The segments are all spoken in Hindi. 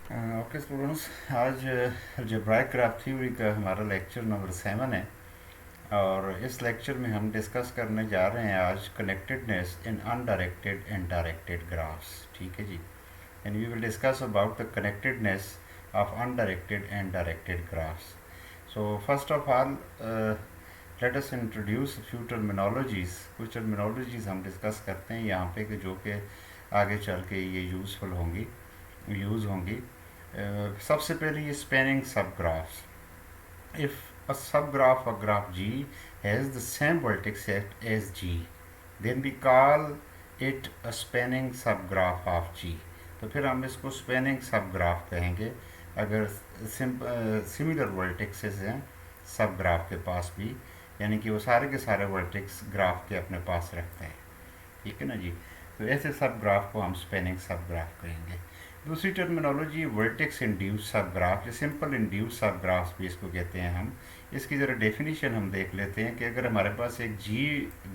ओके स्टूडेंट्स, आज अलजेब्राइक ग्राफ थ्योरी का हमारा लेक्चर नंबर 7 है। और इस लेक्चर में हम डिस्कस करने जा रहे हैं आज connectedness in undirected and directed graphs. ठीक है जी। And we will discuss about the connectedness of undirected and directed graphs. So first of all let us introduce few terminologies. कुछ टर्मिनोलॉजीज हम डिस्कस करते हैं यहाँ पे कि जो कि आगे चल के ये यूज़ होंगी। सबसे पहले ये स्पैनिंग सब graphs. If a subgraph of graph G has the same vertex set as G, then we call it a spanning subgraph of G। तो फिर हम इसको स्पैनिंग सबग्राफ कहेंगे अगर सिमिलर वर्टेक्सेस हैं सब ग्राफ के पास भी, यानी कि वो सारे के सारे वर्टेक्स ग्राफ के अपने पास रखते हैं। ठीक है ना जी। तो ऐसे सब ग्राफ को हम स्पैनिंग सब ग्राफ कहेंगे। दूसरी terminology vertex induce sub graph या सिंपल इंड्यूस सब ग्राफ भी इसको कहते हैं हम। इसकी ज़रा डेफिनेशन हम देख लेते हैं कि अगर हमारे पास एक जी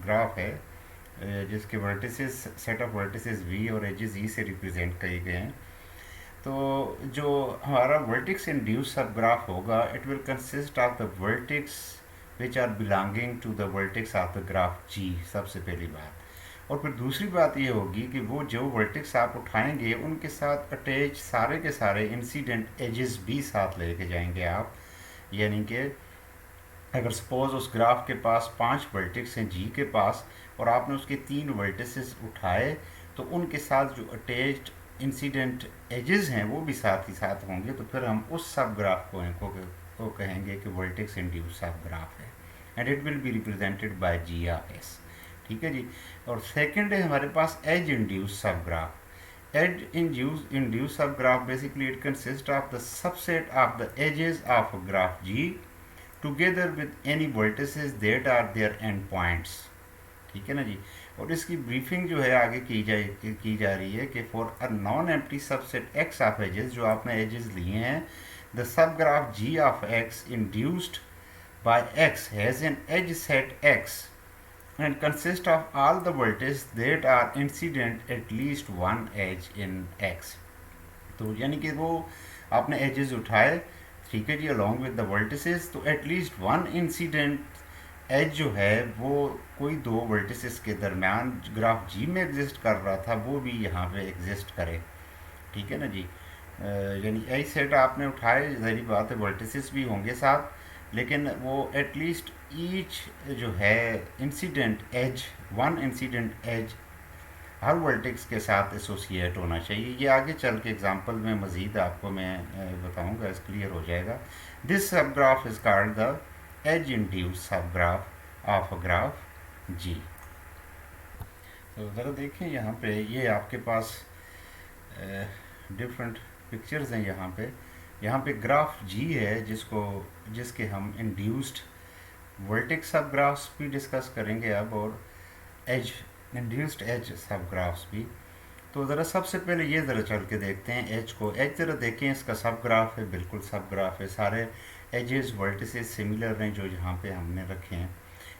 ग्राफ है जिसके vertices set of vertices V और एजेस ई से रिप्रेजेंट किए गए हैं, तो जो हमारा वर्टेक्स इंड्यूस सब ग्राफ होगा it will consist of the vertex which are belonging to the vertex of the graph G. सबसे पहली बात। और फिर दूसरी बात ये होगी कि वो जो वर्टेक्स आप उठाएंगे उनके साथ अटैच सारे के सारे इंसिडेंट एजेस भी साथ लेके जाएंगे आप। यानी कि अगर सपोज उस ग्राफ के पास 5 वर्टेक्स हैं जी के पास और आपने उसके 3 वर्टिसेस उठाए, तो उनके साथ जो अटैच्ड इंसिडेंट एजेस हैं वो भी साथ ही साथ होंगे। तो फिर हम उस सब ग्राफ को कहेंगे कि वर्टेक्स इंड्यूस सब ग्राफ है and it will be represented by G R S. ठीक है जी। और सेकंड है हमारे पास edge induce sub graph. Edge induce sub graph basically it consist of the subset of the edges of graph G together with any vertices that are their end points. ठीक है ना जी। और इसकी ब्रीफिंग जो है आगे की जा रही है कि for a non empty subset X of edges, जो आपने एजेस लिए हैं, द सब graph G of X induced by X has an edge set X and consist of all the vertices that are incident at least one edge in x। तो यानी कि वो आपने एजेस उठाए, ठीक है जी, अलॉन्ग विद द वर्टिसेस, तो एटलीस्ट वन इंसिडेंट एज जो है वो कोई दो वर्टिसेस के दरमियान ग्राफ जी में एग्जिस्ट कर रहा था वो भी यहाँ पे एग्जिस्ट करे। ठीक है ना जी। यानी एज सेट आपने उठाए, जहरी बात है वर्टिसेस भी होंगे साथ, लेकिन वो एटलीस्ट ईच जो है incident edge, one incident edge हर वर्टेक्स के साथ एसोसिएट होना चाहिए। ये आगे चल के एग्जांपल में मज़ीद आपको मैं बताऊंगा, इस क्लियर हो जाएगा। This sub graph is called the edge induce sub graph of a graph G. तो ज़रा देखें यहाँ पे, ये आपके पास डिफरेंट पिक्चर्स हैं। यहाँ पे ग्राफ जी है जिसके हम इंड्यूस्ड वर्टेक्स सब ग्राफ्स भी डिस्कस करेंगे अब, और एज इंड्यूस्ड एज सब ग्राफ्स भी। तो ज़रा सबसे पहले ये ज़रा चल के देखते हैं एज को। एज ज़रा देखें, इसका सब ग्राफ है, बिल्कुल सब ग्राफ है, सारे एजेस वर्टिसेस सिमिलर हैं जो यहाँ पे हमने रखे हैं।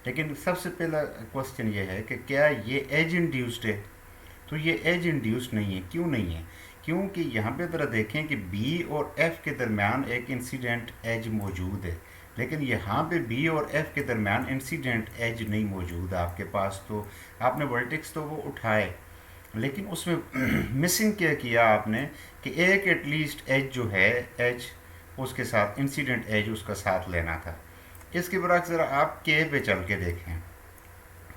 लेकिन सबसे पहला क्वेश्चन ये है कि क्या ये एज इंड्यूस्ड है? तो ये एज इंड्यूस्ड नहीं है। क्यों नहीं है? क्योंकि यहाँ पे ज़रा देखें कि बी और एफ के दरमियान एक इंसिडेंट एज मौजूद है, लेकिन यहाँ पे बी और एफ के दरमियान इंसिडेंट एज नहीं मौजूद आपके पास। तो आपने वर्टेक्स तो वो उठाए, लेकिन उसमें मिसिंग क्या किया आपने कि एक एटलीस्ट एज जो है एज उसके साथ इंसिडेंट एज उसका साथ लेना था। इसके बरक्स ज़रा आप के पे चल के देखें।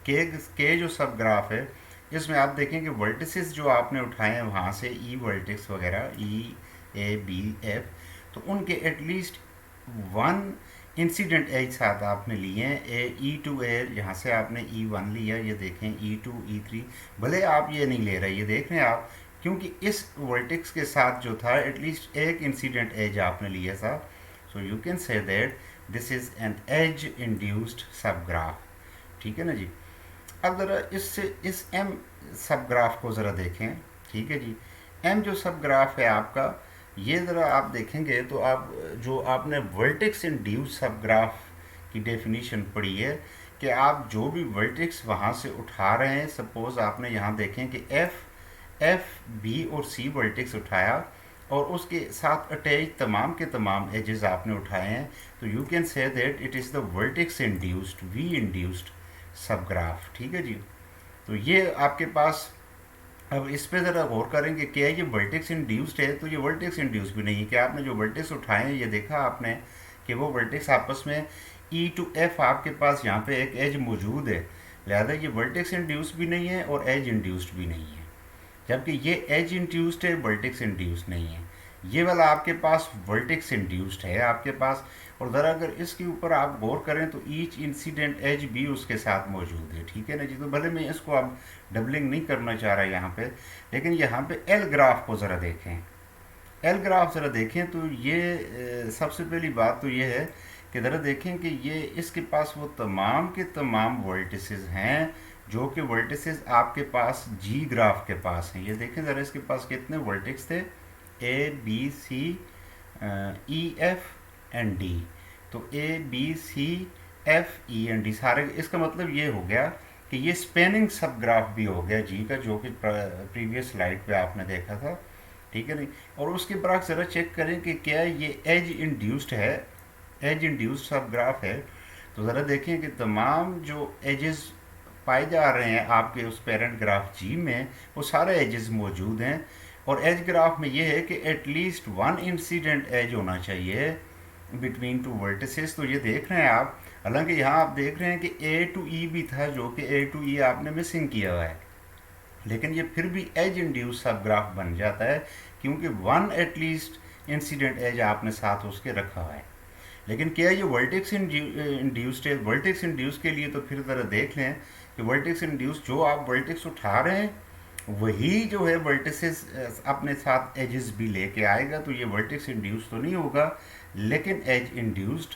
के जो सब ग्राफ है इसमें आप देखें कि वर्टिसेस जो आपने उठाए हैं वहाँ से ई वर्टेक्स वगैरह ई ए बी एफ, तो उनके एटलीस्ट वन इंसिडेंट एज साथ आपने लिए हैं। ई टू ए, यहाँ से आपने ई वन लिया, ये देखें ई टू ई थ्री, भले आप ये नहीं ले रहे, ये देख रहे हैं आप, क्योंकि इस वर्टेक्स के साथ जो था एटलीस्ट एक इंसिडेंट एज आपने लिया था। So you can say that this is an edge induced sub graph. ठीक है ना जी। अब ज़रा इस एम सब ग्राफ को ज़रा देखें। ठीक है जी। एम जो सब ग्राफ है आपका, ये ज़रा आप देखेंगे तो आप जो आपने वर्टेक्स इंड्यूस सब ग्राफ की डेफिनेशन पढ़ी है कि आप जो भी वर्टेक्स वहाँ से उठा रहे हैं, सपोज़ आपने यहाँ देखें कि एफ बी और सी वर्टेक्स उठाया, और उसके साथ अटैच तमाम के तमाम एजेस आपने उठाए हैं, तो you can say that it is the vertex induced V induced sub graph. ठीक है जी। तो ये आपके पास, अब इस पे ज़रा गौर करेंगे, क्या ये वर्टेक्स इंड्यूस्ड है? तो ये वर्टेक्स इंड्यूस्ड भी नहीं है। क्या आपने जो वर्टेक्स उठाए हैं ये देखा आपने कि वो वर्टेक्स आपस में ई टू एफ आपके पास यहाँ पे एक एज मौजूद है, लिहाजा ये वर्टेक्स इंड्यूस्ड भी नहीं है और एज इंड्यूस्ड भी नहीं है। जबकि ये एज इंड्यूस्ड है, वर्टेक्स इंड्यूस्ड नहीं है। ये वाला आपके पास वर्टेक्स इंड्यूस्ड है आपके पास। और ज़रा अगर इसके ऊपर आप गौर करें तो ईच इंसिडेंट एज भी उसके साथ मौजूद है। ठीक है ना जी। तो भले मैं इसको अब डबलिंग नहीं करना चाह रहा यहाँ पे, लेकिन यहाँ पे एल ग्राफ को ज़रा देखें। एल ग्राफ ज़रा देखें तो ये सबसे पहली बात तो ये है कि ज़रा देखें कि ये इसके पास वो तमाम के तमाम वर्टिसेस हैं जो कि वर्टिसेस आपके पास जी ग्राफ के पास हैं। ये देखें ज़रा, इसके पास कितने वर्टिक्स थे, A B C E F and D. तो A B C F E and D सारे, इसका मतलब ये हो गया कि ये स्पेनिंग सब ग्राफ भी हो गया जी का, जो कि प्रीवियस स्लाइड पे आपने देखा था। ठीक है नहीं। और उसके बाद ज़रा चेक करें कि क्या ये एज इंड्यूस्ड है, एज इंड्यूस्ड सब ग्राफ है। तो ज़रा देखें कि तमाम जो एजेस पाए जा रहे हैं आपके उस पेरेंट ग्राफ जी में, वो सारे एजेस मौजूद हैं। और एज ग्राफ में ये है कि एटलीस्ट वन इंसिडेंट एज होना चाहिए बिटवीन टू वर्टिसेस। तो ये देख रहे हैं आप, हालांकि यहाँ आप देख रहे हैं कि ए टू ई भी था, जो कि ए टू ई आपने मिसिंग किया हुआ है, लेकिन ये फिर भी एज इंड्यूस सब ग्राफ बन जाता है क्योंकि वन एटलीस्ट इंसिडेंट एज आपने साथ उसके रखा हुआ है। लेकिन क्या ये वर्टेक्स इंड्यूस्ड है? वर्टेक्स इंड्यूस के लिए तो फिर ज़रा देख लें कि वर्टेक्स इंड्यूस जो आप वर्टेक्स उठा रहे हैं वही जो है वर्टिसेस अपने साथ एजेस भी लेके आएगा। तो ये वर्टेक्स इंड्यूस तो नहीं होगा, लेकिन एज इंड्यूस्ड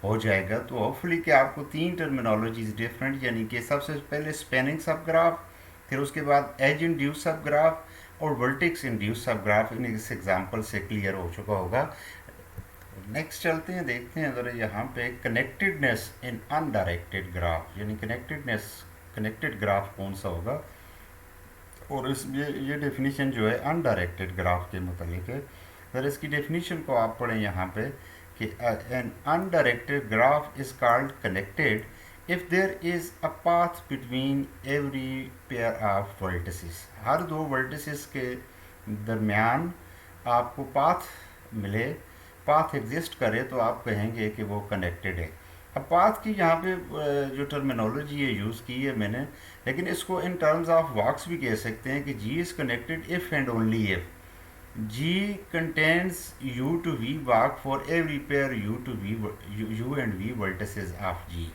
हो जाएगा। तो होपफुली कि आपको तीन टर्मिनोलॉजीज डिफरेंट, यानी कि सबसे पहले स्पेनिंग सब ग्राफ, फिर उसके बाद एज इंड्यूस सब ग्राफ और वर्टेक्स इंड्यूस सब ग्राफ इन इस एग्जाम्पल से क्लियर हो चुका होगा। नेक्स्ट चलते हैं, देखते हैं ज़रा यहाँ पे कनेक्टेडनेस इन अनडायरेक्टेड ग्राफ, यानी कनेक्टेड ग्राफ कौन सा होगा। और इसमें ये डेफिनेशन जो है अनडायरेक्टेड ग्राफ के मुतालिक है। ज़रा इसकी डेफिनेशन को आप पढ़ें यहाँ पे कि an undirected graph is called connected if there is a path between every pair of vertices. हर दो वर्टिसेस के दरमियान आपको पाथ मिले, पाथ एग्जिस्ट करे तो आप कहेंगे कि वो कनेक्टेड है। अब पाथ की यहाँ पे जो टर्मिनोलॉजी है यूज़ की है मैंने, लेकिन इसको इन टर्म्स ऑफ वॉक्स भी कह सकते हैं कि G is connected if and only if G contains U to V walk for every pair U to V U and V vertices of G.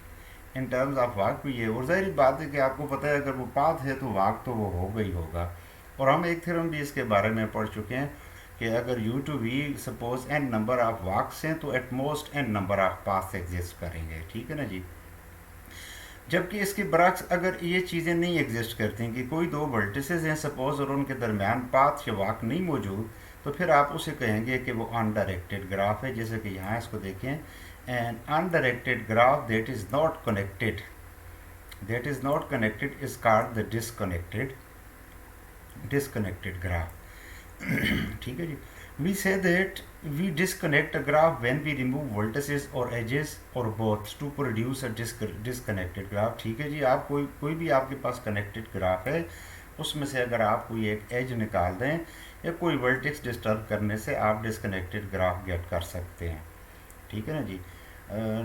In terms of walk भी है। और ज़ाहिर बात है कि आपको पता है अगर वो पाथ है तो वाक तो वो होगा ही होगा। और हम एक थ्योरम भी इसके बारे में पढ़ चुके हैं कि अगर U to V suppose N number of walks हैं तो at most N number of paths exist करेंगे। ठीक है ना जी। जबकि इसके बरक्स अगर ये चीज़ें नहीं एग्जिस्ट करती कि कोई दो वर्टिसेस हैं सपोज और उनके दरमियान पाथ या वाक नहीं मौजूद, तो फिर आप उसे कहेंगे कि वो अनडायरेक्टेड ग्राफ है। जैसे कि यहाँ इसको देखें, an undirected graph that is not connected is called the disconnected graph. ठीक है जी। We say that we disconnect a graph when we remove vertices और एजेस और both to produce a disconnected graph. ठीक है जी। आप कोई भी आपके पास कनेक्टेड ग्राफ है, उसमें से अगर आप कोई एक एज निकाल दें या कोई वर्टेक्स डिस्टर्ब करने से आप डिसकनेक्टेड ग्राफ गेट कर सकते हैं। ठीक है ना जी।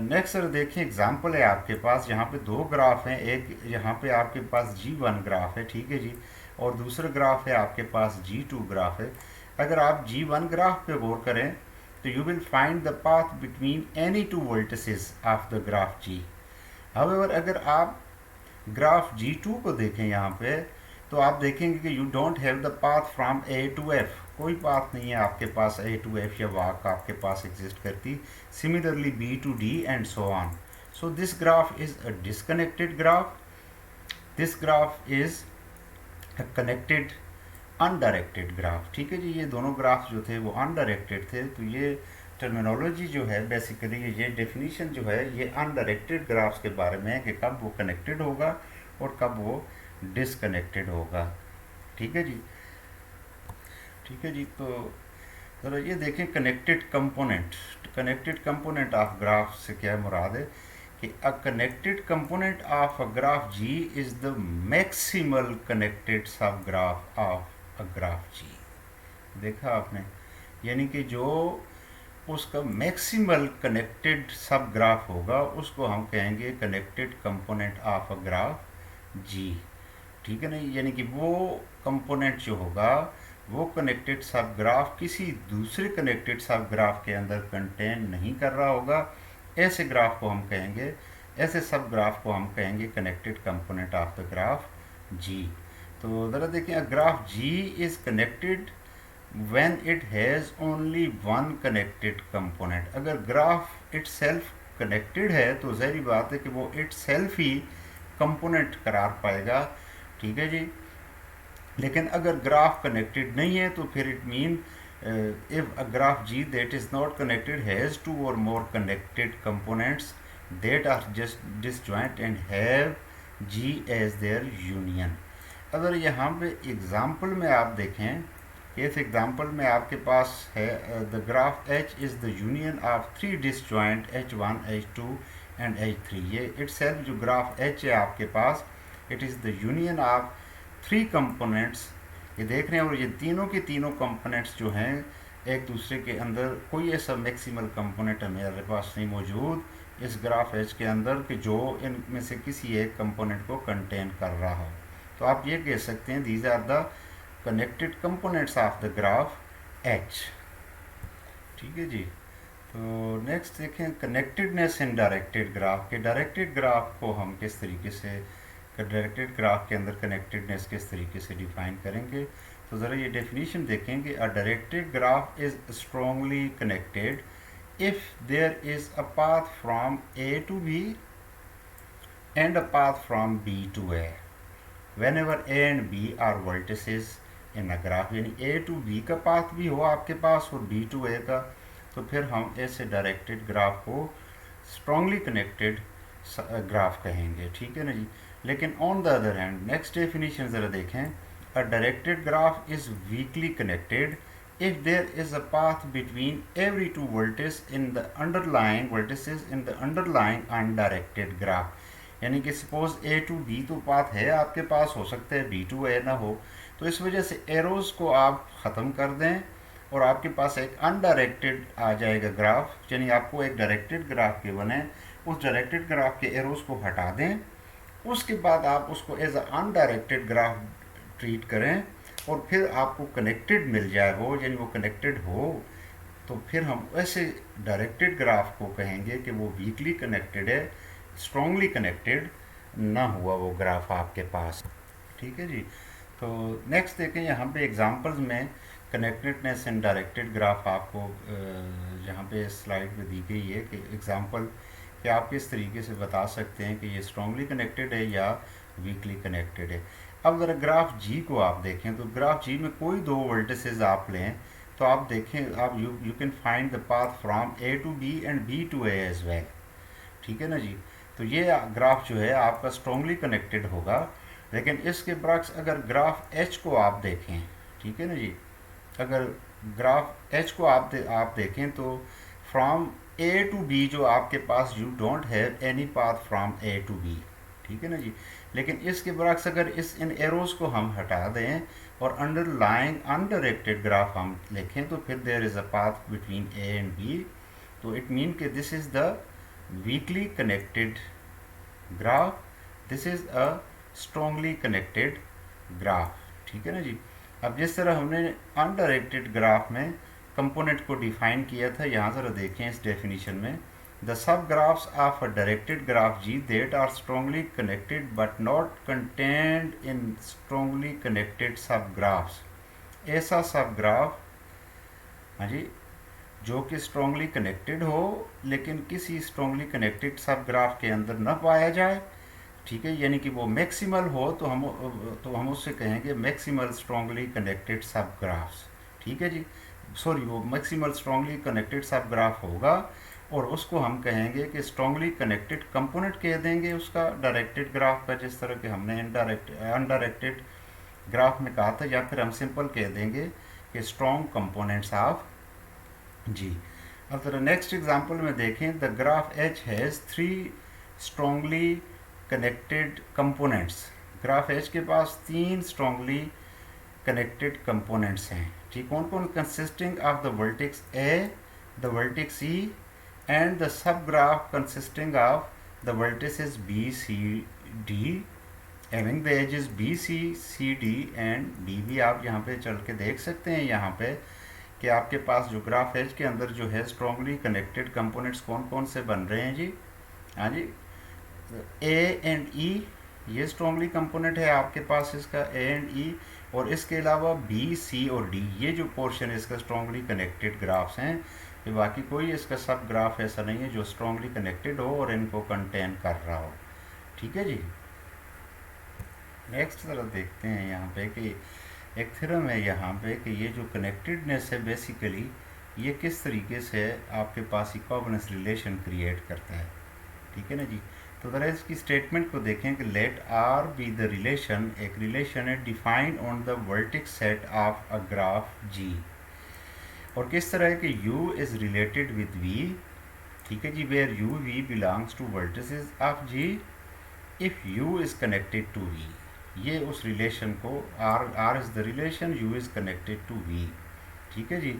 नेक्स्ट देखें, एग्जांपल है आपके पास, यहाँ पे दो ग्राफ हैं। एक यहाँ पे आपके पास G1 ग्राफ है, ठीक है जी, और दूसरा ग्राफ है आपके पास G2 ग्राफ है। अगर आप G1 ग्राफ पे गौर करें तो you will find the path between any to vertices of the graph G। However अगर आप ग्राफ G2 को देखें यहाँ पे तो आप देखेंगे कि you don't have the path from A to F। कोई पाथ नहीं है आपके पास A टू F या वाक आपके पास एग्जिस्ट करती। Similarly B to D and so on. So this graph is a disconnected graph, this graph is a connected undirected graph. ठीक है जी। ये दोनों ग्राफ जो थे वो अनडायरेक्टेड थे। तो ये टर्मिनोलॉजी जो है बेसिकली ये डेफिनेशन जो है ये अनडायरेक्टेड ग्राफ्स के बारे में है कि कब वो कनेक्टेड होगा और कब वो डिसकनेक्टेड होगा। ठीक है जी। ठीक है जी। तो ज़रा ये देखें connected component. Connected component of graph से क्या मुराद है कि a connected component of a graph ji is the maximal connected सब ग्राफ ऑफ अ ग्राफ जी। देखा आपने, यानी कि जो उसका मैक्सिमल कनेक्टेड सब ग्राफ होगा उसको हम कहेंगे connected component of a graph G. ठीक है ना, यानी कि वो कंपोनेंट जो होगा वो कनेक्टेड सब ग्राफ किसी दूसरे कनेक्टेड सब ग्राफ के अंदर कंटेन नहीं कर रहा होगा, ऐसे ग्राफ को हम कहेंगे, ऐसे सब ग्राफ को हम कहेंगे connected component of the graph G. तो ज़रा देखिए, graph ji is connected when it has only one connected component। अगर ग्राफ itself कनेक्टेड है तो ज़ाहिर बात है कि वो itself ही कंपोनेंट करार पाएगा। ठीक है जी, लेकिन अगर ग्राफ कनेक्टेड नहीं है तो फिर it mean if a graph G that is not connected has two और more connected components that are just disjoint and have G edge their union. अगर यहाँ पे एग्ज़ाम्पल में आप देखें, इस एग्जाम्पल में आपके पास है the graph H is the union of three disjoint H1 H2 and H3। ये इटसेल्फ जो ग्राफ एच है आपके पास, it is the union of three components. ये देख रहे हैं, और ये तीनों के तीनों कंपोनेंट्स जो हैं एक दूसरे के अंदर कोई ऐसा मैक्सिमल कंपोनेंट हमारे पास नहीं मौजूद इस ग्राफ एच के अंदर कि जो इनमें से किसी एक कंपोनेंट को कंटेन कर रहा हो। तो आप ये कह सकते हैं these are the connected components of the graph H. ठीक है जी। तो नेक्स्ट देखें कनेक्टेडनेस इन डायरेक्टेड ग्राफ के। डायरेक्टेड ग्राफ को हम किस तरीके से, डायरेक्टेड ग्राफ के अंदर कनेक्टेडनेस किस तरीके से डिफाइन करेंगे। तो ज़रा ये डेफिनेशन देखें कि a directed graph is strongly connected if there is a path from A to B and a path from B to A whenever a and b are vertices in a graph. यानी ए टू बी का पाथ भी हो आपके पास और बी टू ए का, तो फिर हम ऐसे डायरेक्टेड ग्राफ को स्ट्रॉन्गली कनेक्टेड ग्राफ कहेंगे। ठीक है ना जी। लेकिन on the other hand next definition ज़रा देखें, a directed graph is weakly connected if there is a path between every two vertices in the underlying undirected graph। यानी कि सपोज ए टू बी तो पाथ है आपके पास, हो सकता है बी टू ए ना हो, तो इस वजह से एरोज़ को आप ख़त्म कर दें और आपके पास एक अनडायरेक्टेड आ जाएगा ग्राफ। यानी आपको एक डायरेक्टेड ग्राफ के बने, उस डायरेक्टेड ग्राफ के एरोज़ को हटा दें, उसके बाद आप उसको as a undirected graph treat करें और फिर आपको कनेक्टेड मिल जाए वो, यानी वो कनेक्टेड हो, तो फिर हम ऐसे डायरेक्टेड ग्राफ को कहेंगे कि वो वीकली कनेक्टेड है, स्ट्रॉन्गली कनेक्टेड ना हुआ वो ग्राफ आपके पास। ठीक है जी। तो नेक्स्ट देखें, यहाँ पे एग्जांपल्स में कनेक्टेडनेस इन डायरेक्टेड ग्राफ आपको यहाँ पे स्लाइड पे दी गई है कि एग्जांपल कि आप किस तरीके से बता सकते हैं कि ये स्ट्रॉन्गली कनेक्टेड है या वीकली कनेक्टेड है। अब ज़रा ग्राफ जी को आप देखें, तो ग्राफ जी में कोई दो वर्टिसेस आप लें तो आप देखें, आप you can find the path from A to B and B to A as well. ठीक है ना जी। तो ये ग्राफ जो है आपका स्ट्रॉन्गली कनेक्टेड होगा। लेकिन इसके बरक्स अगर ग्राफ एच को आप देखें, ठीक है ना जी, अगर ग्राफ एच को आप देखें तो फ्रॉम ए टू बी जो आपके पास you don't have any path from A to B. ठीक है ना जी। लेकिन इसके बरक्स अगर इन एरोज़ को हम हटा दें और अंडरलाइंग अनडायरेक्टेड ग्राफ हम लिखें तो फिर there is a path between A and B. तो इट मीन कि this is the weakly connected graph, this is a strongly connected graph। ठीक है ना जी। अब जिस तरह हमने अनडायरेक्टेड ग्राफ में कंपोनेंट को डिफाइन किया था, यहाँ ज़रा देखें इस डेफिनेशन में, the sub graphs of a directed graph G that are strongly connected but not contained in strongly connected sub graphs. ऐसा सब ग्राफ, हाँ जी, जो कि स्ट्रॉन्गली कनेक्टेड हो लेकिन किसी स्ट्रॉन्गली कनेक्टेड सब ग्राफ के अंदर न पाया जाए। ठीक है, यानी कि वो मैक्सिमल हो तो हम उससे कहेंगे maximal strongly connected sub graphs. ठीक है जी, सॉरी, वो मैक्सिमल स्ट्रॉन्गली कनेक्टेड सब ग्राफ होगा और उसको हम कहेंगे कि स्ट्रॉन्गली कनेक्टेड कंपोनेंट कह देंगे उसका डायरेक्टेड ग्राफ का, जिस तरह के हमने अनडायरेक्टेड ग्राफ में कहा था, या फिर हम सिंपल कह देंगे कि स्ट्रॉन्ग कंपोनेंट्स ऑफ जी। अब जरा नेक्स्ट एग्जांपल में देखें, the graph H has three strongly connected components. Graph H के पास तीन स्ट्रॉन्गली कनेक्टेड कंपोनेंट्स हैं। ठीक, कौन कौन? Consisting of the vertex A, the vertex E and the सब graph consisting of the vertices B C D having the edges B C C D and D भी। आप यहाँ पे चल के देख सकते हैं यहाँ पे कि आपके पास जो ग्राफ एज के अंदर जो है स्ट्रॉन्गली कनेक्टेड कंपोनेंट्स कौन कौन से बन रहे हैं जी। हाँ जी, ए एंड ई ये स्ट्रॉन्गली कंपोनेंट है आपके पास इसका, ए एंड ई। और इसके अलावा बी सी और डी ये जो पोर्शन है इसका स्ट्रॉन्गली कनेक्टेड ग्राफ्स हैं। फिर बाकी कोई इसका सब ग्राफ ऐसा नहीं है जो स्ट्रॉन्गली कनेक्टेड हो और इनको कंटेन कर रहा हो। ठीक है जी। नेक्स्ट तरह देखते हैं यहाँ पे कि एक थ्योरम है यहाँ पे कि ये जो कनेक्टेडनेस है बेसिकली ये किस तरीके से आपके पास इक्विवेलेंस रिलेशन क्रिएट करता है। ठीक है ना जी। तो ज़रा इसकी स्टेटमेंट को देखें कि let R be the relation, एक रिलेशन है defined on the vertex set of a graph G. और किस तरह है कि u is related with v। ठीक है जी, where u v belongs to vertices of g if u is connected to v। ये उस रिलेशन को r is the relation, u is connected to v। ठीक है जी।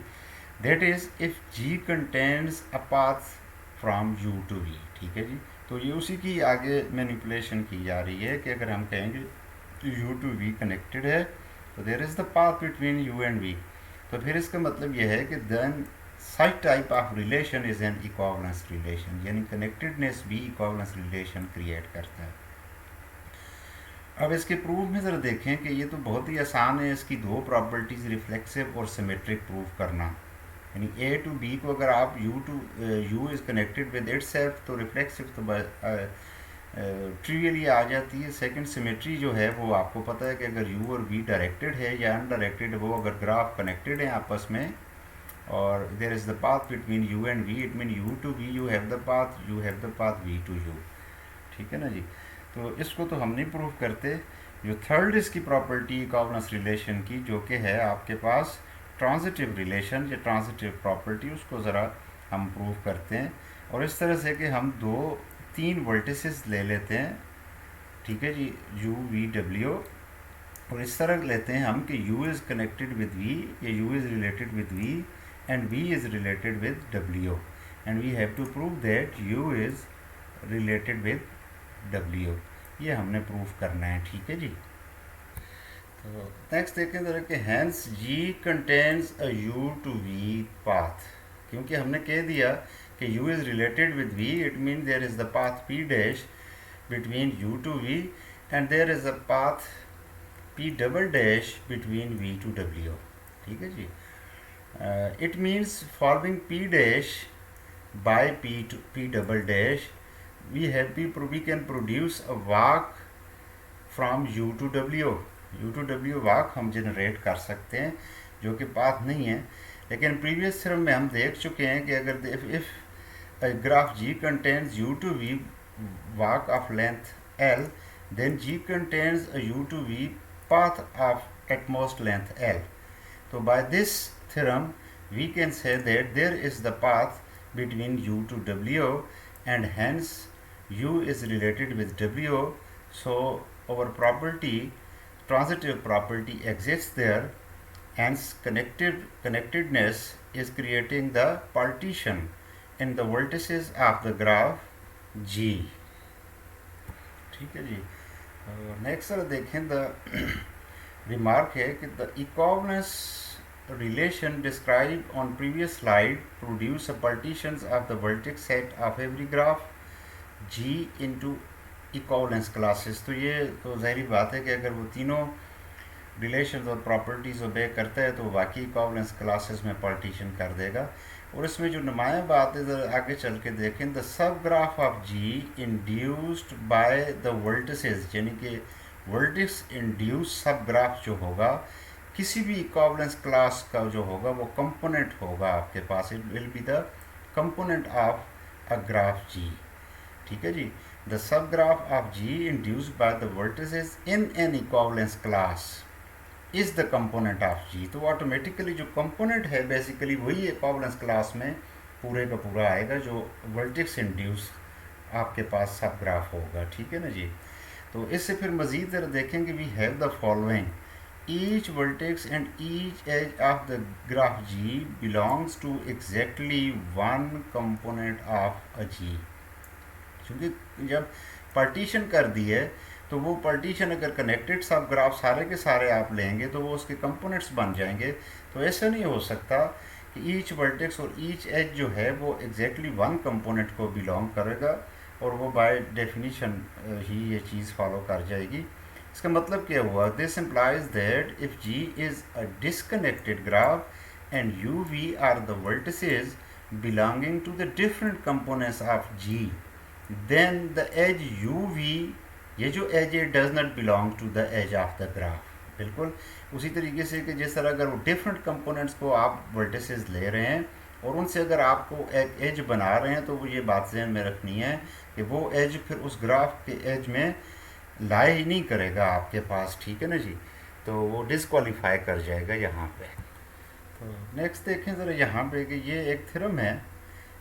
That is if g contains a path from u to v। ठीक है जी। तो ये उसी की आगे मैनिपुलेशन की जा रही है कि अगर हम कहेंगे u टू v कनेक्टेड है तो there is the path between u and v। तो फिर इसका मतलब यह है कि then such type of relation is an equivalence relation, यानी कनेक्टेडनेस भी इक्विवेलेंस रिलेशन क्रिएट करता है। अब इसके प्रूफ में ज़रा देखें कि ये तो बहुत ही आसान है, इसकी दो प्रॉपर्टीज़ रिफ्लेक्सिव और सिमेट्रिक प्रूफ करना। यानी ए टू बी को अगर आप you is connected with it self तो रिफ्लेक्सिव तो ट्रिवियली आ जाती है। सेकंड सिमेट्री जो है वो आपको पता है कि अगर यू और वी डायरेक्टेड है या अनडायरेक्टेड, वो अगर ग्राफ कनेक्टेड है आपस में और there is the path between U and V, it mean U to V you have the path V to U. ठीक है ना जी। तो इसको तो हम नहीं प्रूव करते। जो थर्ड इसकी प्रॉपर्टी इक्विवेलेंस रिलेशन की जो कि है आपके पास ट्रांजिटिव रिलेशन या ट्रांजिटिव प्रॉपर्टी, उसको ज़रा हम प्रूव करते हैं। और इस तरह से कि हम तीन वर्टिसेस ले लेते हैं। ठीक है जी, यू वी डब्ल्यू। और इस तरह लेते हैं हम कि u is connected with v या u is related with v and v is related with w and we have to prove that u is related with w। ये हमने प्रूफ करना है। ठीक है जी। तो नेक्स्ट देखें जरा कि hence g contains a u to v पाथ। क्योंकि हमने कह दिया कि u is related with v, it mean there is the path p dash between u to v and there is a path p double dash between v to w। ठीक है जी। It means following p dash by p double dash we can produce a walk from u to w walk हम जनरेट कर सकते हैं जो कि पाथ नहीं है। लेकिन प्रीवियस थ्योरम में हम देख चुके हैं कि अगर if graph g contains u to v walk of length l, then g contains a u to v path of at most length l. So by this theorem we can say that there is the path between u to w and hence u is related with w. So our property, transitive property exists there. Hence connectedness is creating the partition in the vertices of the graph G. ठीक है जी। नेक्स्ट देखें द रिमार्क है कि the equivalence relation described on previous slide produce a partitions of the vertex set of every graph G into equivalence classes. तो ये तो ज़ाहिर बात है कि अगर वो तीनों रिलेशंस और प्रॉपर्टीज़ ओबे करता है तो वाकई इक्विवेलेंस क्लासेस में पार्टीशन कर देगा। और इसमें जो नुमाया बात है ज़रा आगे चल के देखें, द सब graph of G induced by the vertices, यानी कि वर्टिस इंड्यूस सब ग्राफ जो होगा किसी भी इक्विवेलेंस क्लास का जो होगा वो कंपोनेंट होगा आपके पास, it will be the component of a graph G. ठीक है जी। द सब graph of G induced by the vertices in an equivalence class is the component of G. तो ऑटोमेटिकली जो कंपोनेंट है बेसिकली वही इक्विवेलेंस क्लास में पूरे का पूरा आएगा जो वर्टेक्स इंड्यूस आपके पास सब ग्राफ होगा। ठीक है ना जी। तो इससे फिर मज़ीद ज़रा देखेंगे, we have the following, each vertex and each edge of the graph G belongs to exactly one component of a G। क्योंकि जब पार्टीशन कर दी है तो वो पार्टीशन अगर कनेक्टेड सब ग्राफ सारे के सारे आप लेंगे तो वो उसके कंपोनेंट्स बन जाएंगे। तो ऐसा नहीं हो सकता कि ईच वर्टेक्स और ईच एज जो है वो एग्जैक्टली वन कंपोनेंट को बिलोंग करेगा और वो बाय डेफिनीशन ही ये चीज़ फॉलो कर जाएगी। इसका मतलब क्या हुआ, this implies that if G is a disconnected graph and U V are the vertices belonging to the different components of G, then the edge UV, ये जो एज है does not belong to the edge of the graph. बिल्कुल उसी तरीके से कि जिस तरह अगर वो डिफरेंट कंपोनेंट्स को आप वर्टिसेस ले रहे हैं और उनसे अगर आपको एक एज बना रहे हैं तो वो ये बात ज़हन में रखनी है कि वो एज फिर उस ग्राफ के एज में लाई ही नहीं करेगा आपके पास। ठीक है ना जी। तो वो डिसक्वालीफाई कर जाएगा यहाँ पे। तो नेक्स्ट देखें ज़रा यहाँ पे कि ये एक थ्योरम है।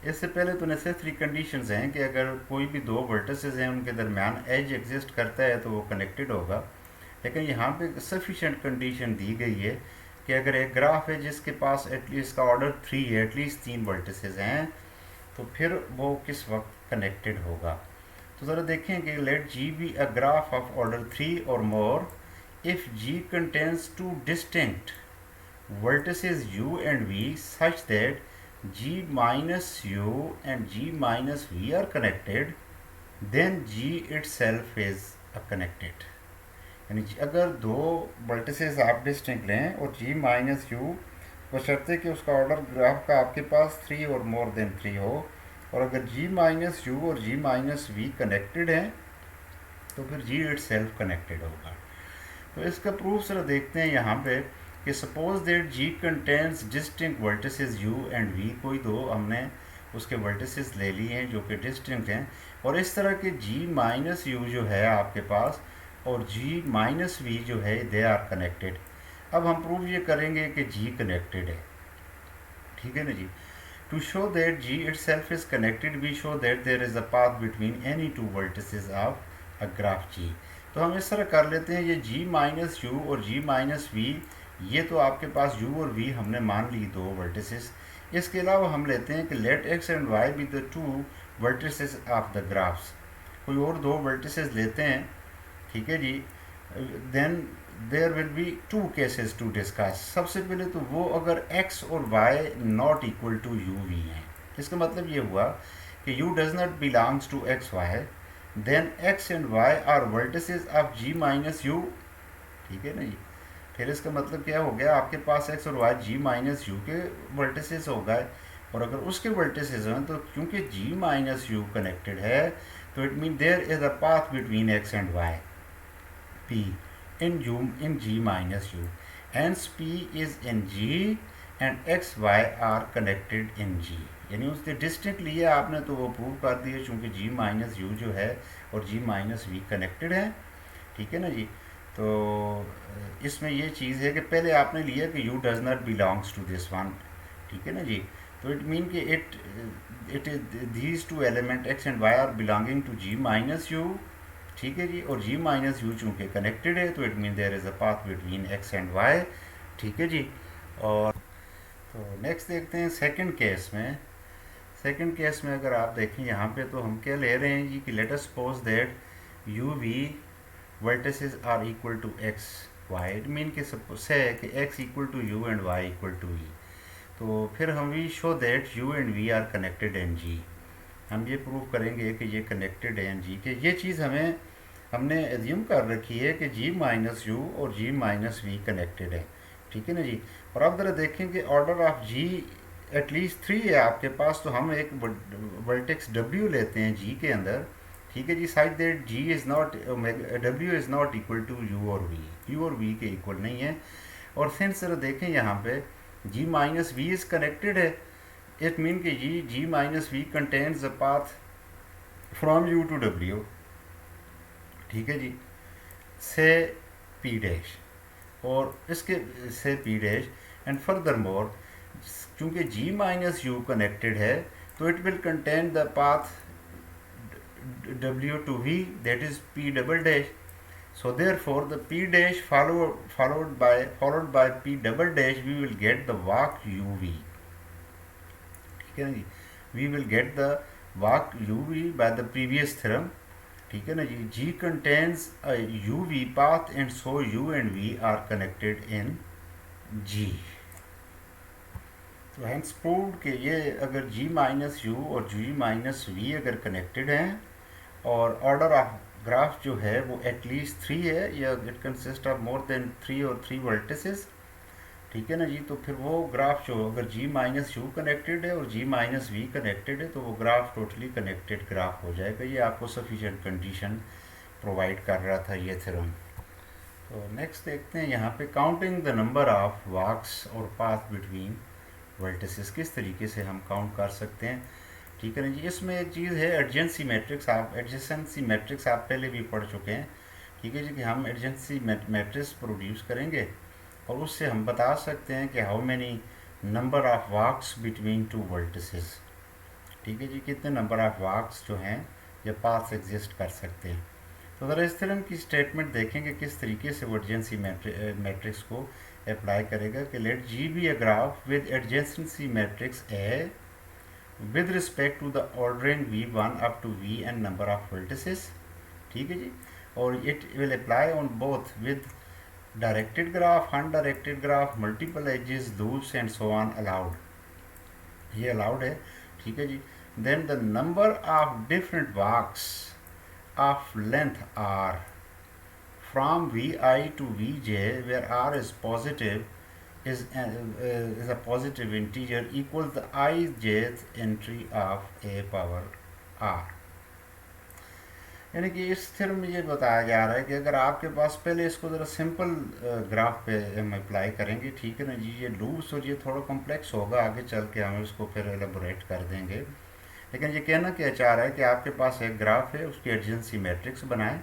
इससे पहले तो नेसेसरी कंडीशंस हैं कि अगर कोई भी दो वर्टिसेस हैं उनके दरमियान एज एग्जिस्ट करता है तो वो कनेक्टेड होगा। लेकिन यहाँ पे सफिशेंट कंडीशन दी गई है कि अगर एक ग्राफ है जिसके पास एटलीस्ट का ऑर्डर 3 है, एटलीस्ट 3 वर्टिसेस हैं, तो फिर वो किस वक्त कनेक्टेड होगा। तो ज़रा देखें कि let G be a graph of order 3 और more if G contains 2 distinct vertices u and v such that g minus u and g minus v are connected, then g itself is a connected। यानी अगर दो वर्टिसेस आप डिस्टिंक्ट लें और g माइनस u बशर्ते कि उसका ऑर्डर ग्राफ का आपके पास 3 और मोर देन 3 हो, और अगर g माइनस u और g माइनस v कनेक्टेड हैं तो फिर g itself कनेक्टेड होगा। तो इसका प्रूफ जरा देखते हैं यहाँ पे कि suppose that G contents distinct vertices u and v, कोई दो हमने उसके वर्टिसेस ले लिए हैं जो कि डिस्टिंक्ट हैं, और इस तरह के g माइनस यू जो है आपके पास और g माइनस v जो है दे आर कनेक्टेड। अब हम प्रूव ये करेंगे कि g कनेक्टेड है। ठीक है ना जी। To show that g itself is connected we show that there is a path between any two vertices of a graph G। तो हम इस तरह कर लेते हैं, ये g माइनस यू और g माइनस v, ये तो आपके पास u और v हमने मान ली दो वर्टिसेस। इसके अलावा हम लेते हैं कि let x and y be the two vertices of the graphs. कोई और दो वर्टिसेस लेते हैं। ठीक है जी। Then there will be two cases to discuss. सबसे पहले तो वो अगर x और y not equal to u v हैं, इसका मतलब ये हुआ कि u does not belongs to x y, then x and y are vertices of g minus u। ठीक है ना जी। फिर इसका मतलब क्या हो गया, आपके पास x और y g माइनस यू के वर्टिसेस हो गए, और अगर उसके वर्टिसेस हैं तो क्योंकि g माइनस यू कनेक्टेड है तो it mean there is a path between x and y p in g minus u, hence p is in g and x y are connected in g। यानी उससे डिस्टिंक्ट लिया आपने तो वो प्रूव कर दिया चूँकि g माइनस यू जो है और g माइनस वी कनेक्टेड है। ठीक है ना जी। तो इसमें ये चीज़ है कि पहले आपने लिया कि u does not belongs to this one. ठीक है ना जी। तो इट मीन कि it these two element x and y are belonging to g minus U. ठीक है जी। और g माइनस यू चूँकि कनेक्टेड है तो it mean there is a path between x and y। ठीक है जी। और तो नेक्स्ट देखते हैं सेकंड केस में। सेकंड केस में अगर आप देखें यहाँ पे तो हम क्या ले रहे हैं जी कि let us suppose that U V vertices are equal to X Y. It mean कि से कि x equal to U and y equal to v। तो फिर हम we show that u and v are connected in g। हम ये प्रूव करेंगे कि ये कनेक्टेड है इन g के। ये चीज़ हमने एज्यूम कर रखी है कि g माइनस यू और g माइनस वी कनेक्टेड है। ठीक है ना जी। और अब ज़रा देखें कि ऑर्डर ऑफ g एटलीस्ट 3 है आपके पास, तो हम एक वर्टेक्स w लेते हैं g के अंदर। ठीक है जी। Side that g is not w is not equal to u और v के इक्वल नहीं है। और सिंस ज़रा देखें यहाँ पे g minus V is connected है, इट मीन कि g minus V contains a path from u to w। ठीक है जी, से p डैश। और इसके से P dash and further more, चूँकि जी माइनस यू कनेक्टेड है तो it will contain the path w to v, that is p double dash. So therefore the p dash followed by p double dash, we will get the walk uv. ठीक है ना जी, we will get the walk uv by the previous theorem. ठीक है ना जी, g contains a uv path and so u and v are connected in g. तो हैंस प्रूव्ड कि ये अगर g माइनस यू और g माइनस वी अगर कनेक्टेड हैं और ऑर्डर ऑफ ग्राफ जो है वो एटलीस्ट 3 है या it consist of more than 3 और 3 वर्टिसेस, ठीक है ना जी, तो फिर वो ग्राफ जो अगर g माइनस यू कनेक्टेड है और g माइनस वी कनेक्टेड है तो वो ग्राफ टोटली कनेक्टेड ग्राफ हो जाएगा। ये आपको सफिशिएंट कंडीशन प्रोवाइड कर रहा था ये थ्योरम। तो नेक्स्ट देखते हैं यहाँ पे काउंटिंग द नंबर ऑफ वॉक्स और पाथ बिटवीन वर्टिसेस, किस तरीके से हम काउंट कर सकते हैं। ठीक है ना जी, इसमें एक चीज़ है एडजेंसी मैट्रिक्स, आप एडजेंसी मैट्रिक्स आप पहले भी पढ़ चुके हैं। ठीक है जी, कि हम एडजेंसी मैट्रिक्स प्रोड्यूस करेंगे और उससे हम बता सकते हैं कि how many number of walks between two vertices. ठीक है जी, कितने नंबर ऑफ वॉक्स जो हैं या पाथ्स एग्जिस्ट कर सकते हैं। तो ज़रा इस थ्योरम की स्टेटमेंट देखेंगे किस तरीके से वो एडजेंसी मैट्रिक्स को अप्लाई करेगा कि let G be a graph with adjacency matrix A with respect to the ordering v1 up to vn number of vertices। ठीक है जी, और it will apply on both with directed graph, undirected graph, multiple edges, loops and so on allowed, ये allowed है। ठीक है जी, then the number of different walks of length r from vi to vj where r is positive is a positive integer equals the ijth entry of a power r। यानी कि इस थ्योरम में ये बताया जा रहा है कि अगर आपके पास, पहले इसको ज़रा सिंपल ग्राफ पे हम अप्लाई करेंगे, ठीक है ना जी, ये लूप्स और ये थोड़ा कॉम्प्लेक्स होगा, आगे चल के हम इसको फिर एलेबोरेट कर देंगे। लेकिन ये कहना क्या चाह रहा है कि आपके पास एक ग्राफ है, उसकी एडजेंसी मैट्रिक्स बनाएं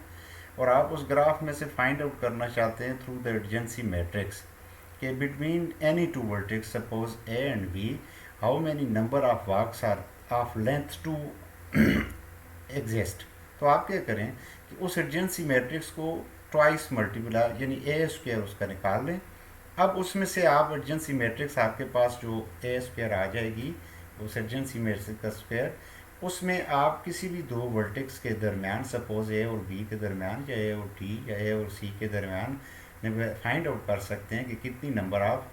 और आप उस ग्राफ में से फाइंड आउट करना चाहते हैं थ्रू द एडजेंसी मैट्रिक्स कि between any two vertex suppose A and B how many number of walks are of length two exist. तो आप क्या करें कि उस एडजेंसी मैट्रिक्स को ट्वाइस मल्टीप्लाई यानी ए स्क्वायर उसका निकाल लें। अब उसमें से आप एडजेंसी मैट्रिक्स आपके पास जो ए स्क्वायर आ जाएगी उस एडजेंसी मैट्रिक्स का स्क्वायर, उसमें आप किसी भी दो वर्टेक्स के दरमियान सपोज ए और बी के दरमियान या ए और डी या ए और सी के दरमियान फाइंड आउट कर सकते हैं कि कितनी नंबर ऑफ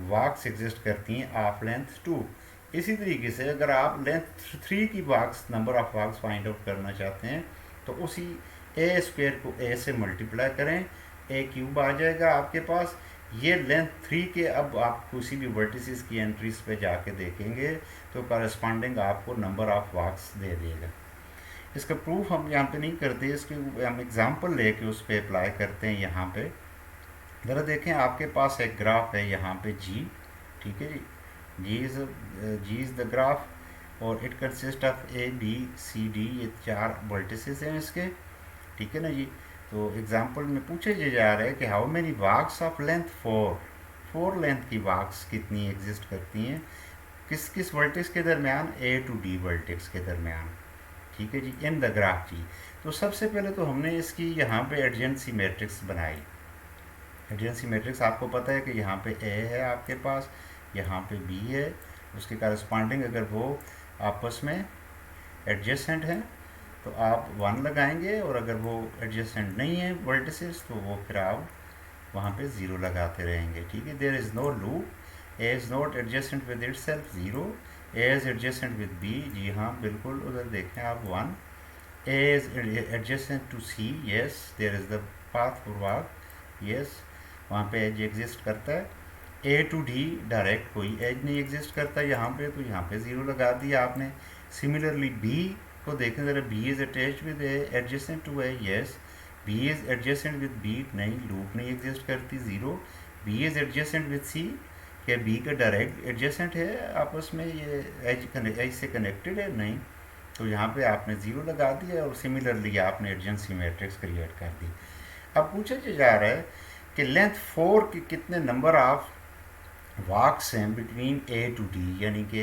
वॉक्स एग्जिस्ट करती हैं ऑफ लेंथ 2। इसी तरीके से अगर आप लेंथ 3 की walks number of walks find out करना चाहते हैं तो उसी ए स्क्वायर को ए से मल्टीप्लाई करें, ए क्यूब आ जाएगा आपके पास। ये लेंथ 3 के अब आप किसी भी वर्टिसेस की एंट्रीज पे जाके देखेंगे तो करस्पॉन्डिंग आपको नंबर ऑफ वॉक्स दे देगा। इसका प्रूफ हम यहाँ पे नहीं करते, इसके हम एग्जांपल लेके उस पर अप्लाई करते हैं। यहाँ पे ज़रा देखें, आपके पास एक ग्राफ है यहाँ पे जी, ठीक है जी, जी इज़ द ग्राफ और it consist of A B C D, ये 4 वर्टिसेस हैं इसके, ठीक है ना जी। तो एग्जांपल में पूछे जा रहा है कि how many walks of length 4 length की वॉक्स कितनी एग्जिस्ट करती हैं किस किस वर्टेक्स के दरमियान, ए टू डी वर्टेक्स के दरमियान, ठीक है जी, इन द ग्राफ जी। तो सबसे पहले तो हमने इसकी यहाँ पे एडजेंसी मैट्रिक्स बनाई। एडजेंसी मैट्रिक्स आपको पता है कि यहाँ पे ए है आपके पास, यहाँ पे बी है, उसके करस्पॉन्डिंग अगर वो आपस में एडजेसेंट हैं तो आप 1 लगाएंगे और अगर वो एडजेसेंट नहीं है वर्टिसेस तो वो फिर आप वहाँ पे 0 लगाते रहेंगे, ठीक है। There is no loop, A is not adjacent with itself 0, A is adjacent with B, जी हाँ बिल्कुल, उधर देखें आप 1, A is adjacent to C, yes there is the path for walk, yes वहाँ पे एज एग्जिस्ट करता है। ए टू डी डायरेक्ट कोई एज नहीं एग्जिस्ट करता यहाँ पे, तो यहाँ पे 0 लगा दिया आपने। सिमिलरली बी को देखें ज़रा, B is attach with A adjacent to A, yes, B is adjacent with B, नहीं लूप नहीं एग्जिस्ट करती 0। B is adjacent with C, क्या बी का डायरेक्ट एडजेसेंट है आपस में, ये एज से कनेक्टेड है, नहीं, तो यहाँ पे आपने 0 लगा दिया और सिमिलरली आपने एडजेंसी मैट्रिक्स क्रिएट कर दी। अब पूछा जा रहा है कि लेंथ 4 के कितने नंबर ऑफ वाक्स हैं बिटवीन ए टू डी, यानी कि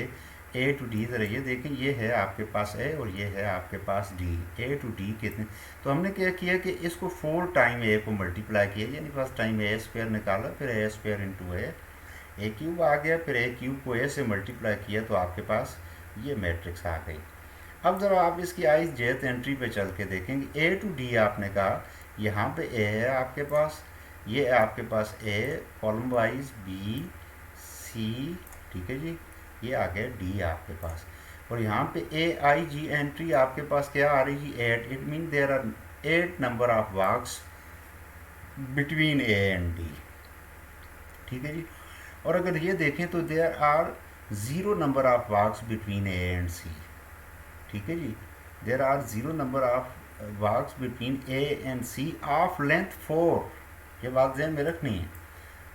ए टू डी। ज़रा ये देखें, ये है आपके पास ए और ये है आपके पास डी। ए टू डी कितने, तो हमने क्या किया कि इसको 4 टाइम ए को मल्टीप्लाई किया, यानी फर्स्ट टाइम ए स्क्वायर निकाला, फिर ए स्क्वायर इंटू ए क्यूब आ गया, फिर ए क्यूब को ए से मल्टीप्लाई किया तो आपके पास ये मैट्रिक्स आ गई। अब ज़रा आप इसकी आई जेथ एंट्री पे चल के देखेंगे। ए टू डी आपने कहा, यहाँ पे ए है आपके पास, ये है आपके पास ए, कॉलम वाइज बी सी, ठीक है जी, ये आ गया डी आपके पास। और यहाँ पे ए आई जी एंट्री आपके पास क्या आ रही है, 8। It mean there are 8 number of walks between A and D, ठीक है जी। और अगर ये देखें तो there are 0 number of walks between A and C, ठीक है जी। There are 0 number of walks between A and C of length 4। ये बात ध्यान में रखनी है,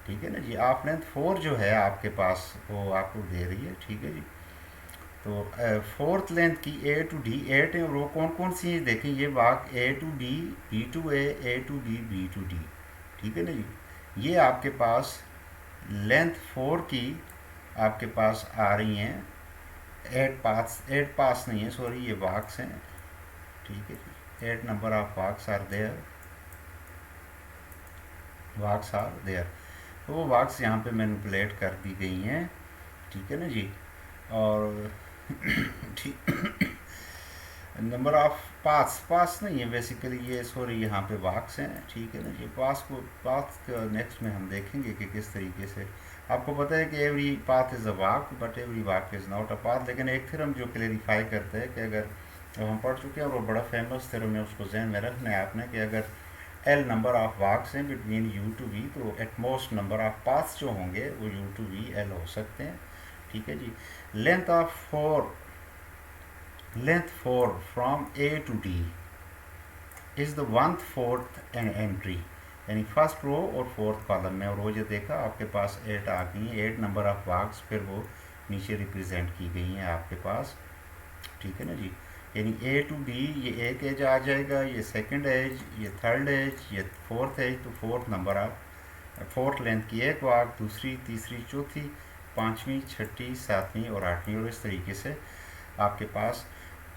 ठीक है ना जी। ऑफ लेंथ 4 जो है आपके पास वो आपको दे रही है, ठीक है जी। तो फोर्थ लेंथ की ए टू डी 8 है, और वो कौन कौन सी है देखें, ये walk A to D, B to A to B, B to D, ठीक है ना जी। ये आपके पास लेंथ 4 की आपके पास आ रही हैं 8 पास नहीं है, सॉरी, ये वाक्स हैं, ठीक है जी। 8 number of wax are there, wax are there. तो वो वाक्स यहाँ पे मैनिपुलेट कर दी गई हैं, ठीक है ना जी। और ठीक, नंबर ऑफ पास नहीं है बेसिकली ये, सॉरी, यहाँ पे वाक्स हैं, ठीक है ना जी। पाथ नेक्स्ट में हम देखेंगे कि किस तरीके से। आपको पता है कि every path is a walk but every walk is not a path, लेकिन एक थ्योरम जो क्लेरिफाई करते हैं कि अगर हम पढ़ चुके हैं और वो बड़ा फेमस थ्योरम है, उसको जहन में रखना है आपने, कि अगर एल नंबर ऑफ वाक्स हैं बिटवीन यू टू वी, तो एटमोस्ट नंबर ऑफ पाथ्स जो होंगे वो यू टू वी एल हो सकते हैं, ठीक है जी। Length 4 from A to D is the 1/4 entry, यानी फर्स्ट रो और फोर्थ कॉलम में। और वो जो देखा आपके पास 8 आ गई हैं, 8 नंबर ऑफ वाक्स फिर वो नीचे रिप्रेजेंट की गई हैं आपके पास, ठीक है ना जी। यानी ए टू डी, ये एक एज आ जाएगा, ये सेकंड एज, ये थर्ड एज, ये फोर्थ एज, तो fourth number of fourth length की एक वाक, दूसरी, तीसरी, चौथी, पाँचवीं, छठी, सातवीं और आठवीं, और इस तरीके से आपके पास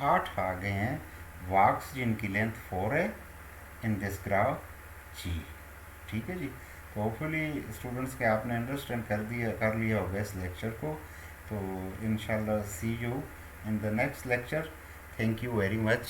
8 आ गए हैं वाक्स जिनकी लेंथ 4 है इन दिस ग्राफ जी, ठीक है जी। तो होपफुली स्टूडेंट्स के आपने अंडरस्टैंड कर लिया होगा इस लेक्चर को। तो इंशाल्लाह see you in the next lecture. Thank you very much.